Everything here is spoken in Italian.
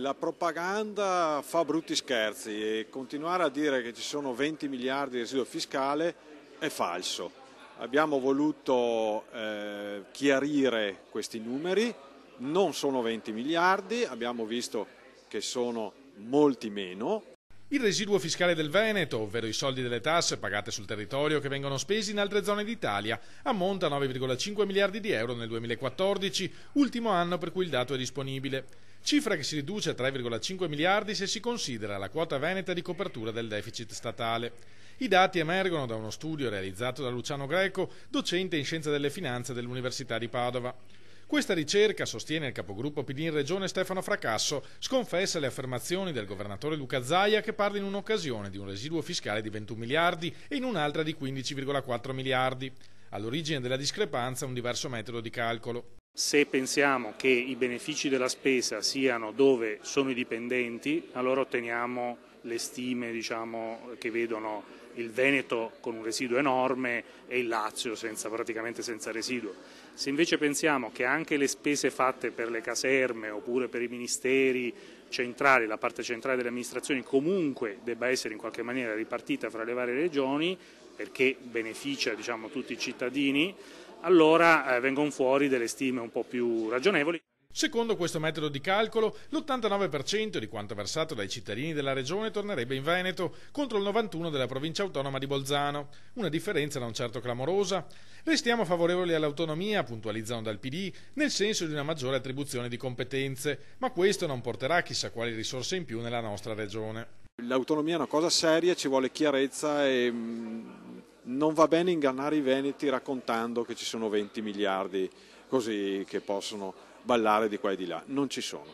La propaganda fa brutti scherzi e continuare a dire che ci sono 20 miliardi di residuo fiscale è falso. Abbiamo voluto chiarire questi numeri, non sono 20 miliardi, abbiamo visto che sono molti meno. Il residuo fiscale del Veneto, ovvero i soldi delle tasse pagate sul territorio che vengono spesi in altre zone d'Italia, ammonta a 9,5 miliardi di euro nel 2014, ultimo anno per cui il dato è disponibile. Cifra che si riduce a 3,5 miliardi se si considera la quota veneta di copertura del deficit statale. I dati emergono da uno studio realizzato da Luciano Greco, docente in Scienze delle Finanze dell'Università di Padova. Questa ricerca, sostiene il capogruppo PD in Regione Stefano Fracasso, sconfessa le affermazioni del governatore Luca Zaia che parla in un'occasione di un residuo fiscale di 21 miliardi e in un'altra di 15,4 miliardi. All'origine della discrepanza un diverso metodo di calcolo. Se pensiamo che i benefici della spesa siano dove sono i dipendenti, allora otteniamo le stime che vedono il Veneto con un residuo enorme e il Lazio praticamente senza residuo. Se invece pensiamo che anche le spese fatte per le caserme oppure per i ministeri centrali, la parte centrale delle amministrazioni, comunque debba essere in qualche maniera ripartita fra le varie regioni perché beneficia tutti i cittadini, allora vengono fuori delle stime un po' più ragionevoli. Secondo questo metodo di calcolo, l'89% di quanto versato dai cittadini della regione tornerebbe in Veneto, contro il 91% della provincia autonoma di Bolzano. Una differenza non certo clamorosa. Restiamo favorevoli all'autonomia, puntualizzano dal PD, nel senso di una maggiore attribuzione di competenze, ma questo non porterà chissà quali risorse in più nella nostra regione. L'autonomia è una cosa seria, ci vuole chiarezza e non va bene ingannare i veneti raccontando che ci sono 20 miliardi così che possono ballare di qua e di là. Non ci sono.